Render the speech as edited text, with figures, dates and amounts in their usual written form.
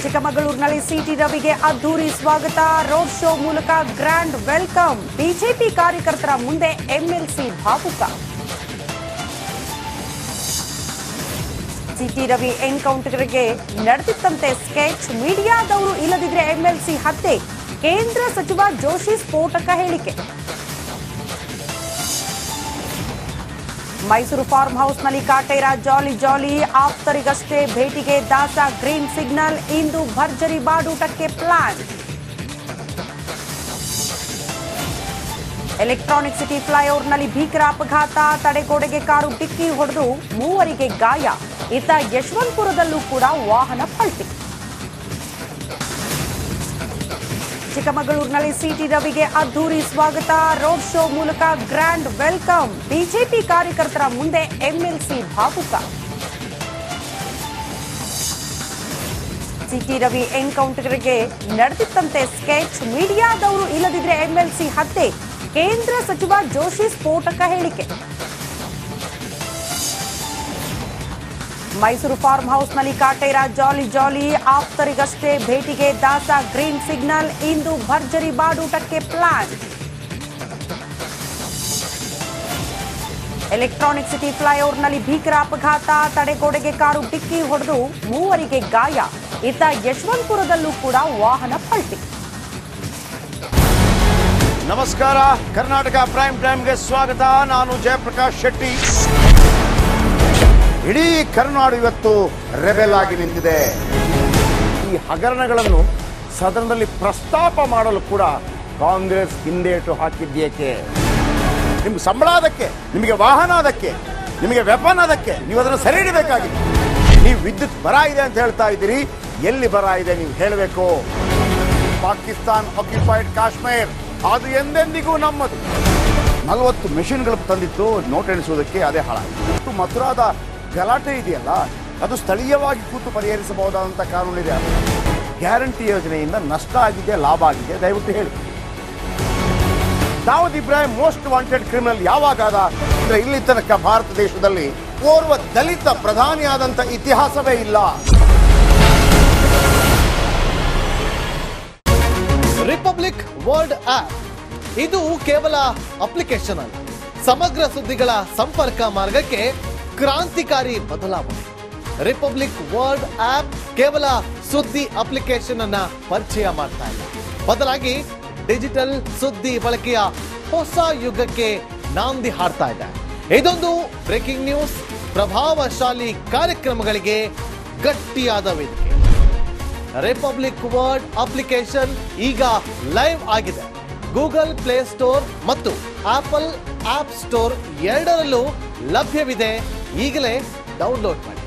ಚಿಕ್ಕಮಗಳೂರಿನಲ್ಲಿ ಸಿಟಿ ರವಿಗೆ ಅದ್ದೂರಿ ಸ್ವಾಗತ, ರೋಡ್ ಶೋ ಮೂಲಕ ಗ್ರ್ಯಾಂಡ್ ವೆಲ್ಕಮ್. ಬಿಜೆಪಿ ಕಾರ್ಯಕರ್ತರ ಮುಂದೆ ಎಂಎಲ್ಸಿ ಭಾವುಕ. ಸಿಟಿ ರವಿ ಎನ್ಕೌಂಟರ್ಗೆ ನಡೆದಿತ್ತಂತೆ ಸ್ಕೆಚ್, ಮೀಡಿಯಾದವರು ಇಲ್ಲದಿದ್ರೆ ಎಂಎಲ್ಸಿ ಹತ್ಯೆ, ಕೇಂದ್ರ ಸಚಿವ ಜೋಶಿ ಸ್ಫೋಟಕ ಹೇಳಿಕೆ. ಮೈಸೂರು ಫಾರ್ಮ್ ಹೌಸ್ನಲ್ಲಿ ಕಾಟೇರ ಜಾಲಿ ಆಪ್ತರಿಗಷ್ಟೇ ಭೇಟಿಗೆ ದಾಸ ಗ್ರೀನ್ ಸಿಗ್ನಲ್, ಇಂದು ಭರ್ಜರಿ ಬಾಡೂಟಕ್ಕೆ ಪ್ಲಾನ್. ಎಲೆಕ್ಟ್ರಾನಿಕ್ ಸಿಟಿ ಫ್ಲೈಓವರ್ನಲ್ಲಿ ಭೀಕರ ಅಪಘಾತ, ತಡೆಗೋಡೆಗೆ ಕಾರು ಡಿಕ್ಕಿ ಹೊಡೆದು ಮೂವರಿಗೆ ಗಾಯ. ಇತ್ತ ಯಶವಂತಪುರದಲ್ಲೂ ಕೂಡ ವಾಹನ ಪಲ್ಟಿ. ಚಿಕ್ಕಮಗಳೂರಿನಲ್ಲಿ ಸಿಟಿ ರವಿಗೆ ಅದ್ದೂರಿ ಸ್ವಾಗತ, ರೋಡ್ ಶೋ ಮೂಲಕ ಗ್ರ್ಯಾಂಡ್ ವೆಲ್ಕಮ್. ಬಿಜೆಪಿ ಕಾರ್ಯಕರ್ತರ ಮುಂದೆ ಎಂಎಲ್ಸಿ ಭಾವುಕ. ಸಿಟಿ ರವಿ ಎನ್ಕೌಂಟರ್ಗೆ ನಡೆದಿತ್ತಂತೆ ಸ್ಕೆಚ್, ಮೀಡಿಯಾದವರು ಇಲ್ಲದಿದ್ರೆ ಎಂಎಲ್ಸಿ ಹತ್ಯೆ, ಕೇಂದ್ರ ಸಚಿವ ಜೋಶಿ ಸ್ಫೋಟಕ ಹೇಳಿಕೆ. ಮೈಸೂರು ಫಾರ್ಮ್ ಹೌಸ್ನಲ್ಲಿ ಕಾಟೇರ ಜಾಲಿ ಆಪ್ತರಿಗಷ್ಟೇ ಭೇಟಿಗೆ ದಾಸ ಗ್ರೀನ್ ಸಿಗ್ನಲ್, ಇಂದು ಭರ್ಜರಿ ಬಾಡೂಟಕ್ಕೆ ಪ್ಲಾನ್. ಎಲೆಕ್ಟ್ರಾನಿಕ್ ಸಿಟಿ ಫ್ಲೈಓವರ್ನಲ್ಲಿ ಭೀಕರ ಅಪಘಾತ, ತಡೆಗೋಡೆಗೆ ಕಾರು ಡಿಕ್ಕಿ ಹೊಡೆದು ಮೂವರಿಗೆ ಗಾಯ. ಇತ್ತ ಯಶವಂತಪುರದಲ್ಲೂ ಕೂಡ ವಾಹನ ಪಲ್ಟಿ. ನಮಸ್ಕಾರ, ಕರ್ನಾಟಕ ಪ್ರೈಮ್ ಟೈಮ್ಗೆ ಸ್ವಾಗತ. ನಾನು ಜಯಪ್ರಕಾಶ್ ಶೆಟ್ಟಿ. ಇಡೀ ಕರ್ನಾಡು ಇವತ್ತು ರೆಬೆಲ್ ಆಗಿ ನಿಂತಿದೆ. ಈ ಹಗರಣಗಳನ್ನು ಸದನದಲ್ಲಿ ಪ್ರಸ್ತಾಪ ಮಾಡಲು ಕೂಡ ಕಾಂಗ್ರೆಸ್ ಹಿಂದೇಟು ಹಾಕಿದ್ದೇಕೆ? ನಿಮ್ಗೆ ಸಂಬಳ ಅದಕ್ಕೆ, ನಿಮಗೆ ವಾಹನ ಅದಕ್ಕೆ, ನಿಮಗೆ ವೆಪನ್ ಅದಕ್ಕೆ, ನೀವು ಅದನ್ನು ಸರಿ ಹಿಡಬೇಕಾಗಿದೆ. ನೀವು ವಿದ್ಯುತ್ ಬರ ಇದೆ ಅಂತ ಹೇಳ್ತಾ ಇದ್ದೀರಿ, ಎಲ್ಲಿ ಬರ ಇದೆ ನೀವು ಹೇಳಬೇಕು. ಪಾಕಿಸ್ತಾನ್ ಆಕ್ಯುಪೈಡ್ ಕಾಶ್ಮೀರ್ ಅದು ಎಂದೆಂದಿಗೂ ನಮ್ಮದು. 40 ಮೆಷಿನ್ಗಳು ತಂದಿತ್ತು ನೋಟ್ ಎಣಿಸುವುದಕ್ಕೆ, ಅದೇ ಹಾಳಾಯಿತು. ಮಥುರಾದ ಗಲಾಟೆ ಇದೆಯಲ್ಲ, ಅದು ಸ್ಥಳೀಯವಾಗಿ ಕೂತು ಪರಿಹರಿಸಬಹುದಾದಂಥ ಕಾನೂನಿದೆ. ಗ್ಯಾರಂಟಿ ಯೋಜನೆಯಿಂದ ನಷ್ಟ ಆಗಿದೆ, ಲಾಭ ಆಗಿದೆ, ದಯವಿಟ್ಟು ಹೇಳಿ. Dawood Ibrahim most wanted criminal ಯಾವಾಗಾದ ಅಂದ್ರೆ ಇಲ್ಲಿ ತನಕ ಭಾರತ ದೇಶದಲ್ಲಿ ಓರ್ವ ದಲಿತ ಪ್ರಧಾನಿಯಾದಂಥ ಇತಿಹಾಸವೇ ಇಲ್ಲ. ರಿಪಬ್ಲಿಕ್ ವರ್ಲ್ಡ್ ಆಪ್ ಇದು ಕೇವಲ ಅಪ್ಲಿಕೇಶನ್ ಅಲ್ಲ, ಸಮಗ್ರ ಸುದ್ದಿಗಳ ಸಂಪರ್ಕ ಮಾರ್ಗಕ್ಕೆ ಕ್ರಾಂತಿಕಾರಿ ಬದಲಾವಣೆ. ರಿಪಬ್ಲಿಕ್ ವರ್ಲ್ಡ್ ಆಪ್ ಕೇವಲ ಸುದ್ದಿ ಅಪ್ಲಿಕೇಶನ್ ಅನ್ನ ಪರಿಚಯ ಮಾಡ್ತಾ ಇಲ್ಲ, ಬದಲಾಗಿ ಡಿಜಿಟಲ್ ಸುದ್ದಿ ಬಳಕೆಯ ಹೊಸ ಯುಗಕ್ಕೆ ನಾಂದಿ ಹಾಡ್ತಾ ಇದೆ. ಇದೊಂದು ಬ್ರೇಕಿಂಗ್ ನ್ಯೂಸ್, ಪ್ರಭಾವಶಾಲಿ ಕಾರ್ಯಕ್ರಮಗಳಿಗೆ ಗಟ್ಟಿಯಾದ ವೇದಿಕೆ. ರಿಪಬ್ಲಿಕ್ ವರ್ಲ್ಡ್ ಅಪ್ಲಿಕೇಶನ್ ಈಗ ಲೈವ್ ಆಗಿದೆ. ಗೂಗಲ್ ಪ್ಲೇ ಸ್ಟೋರ್ ಮತ್ತು ಆಪಲ್ ಆಪ್ ಸ್ಟೋರ್ ಎರಡರಲ್ಲೂ ಲಭ್ಯವಿದೆ. ಈಗಲೇ ಡೌನ್ಲೋಡ್ ಮಾಡಿ.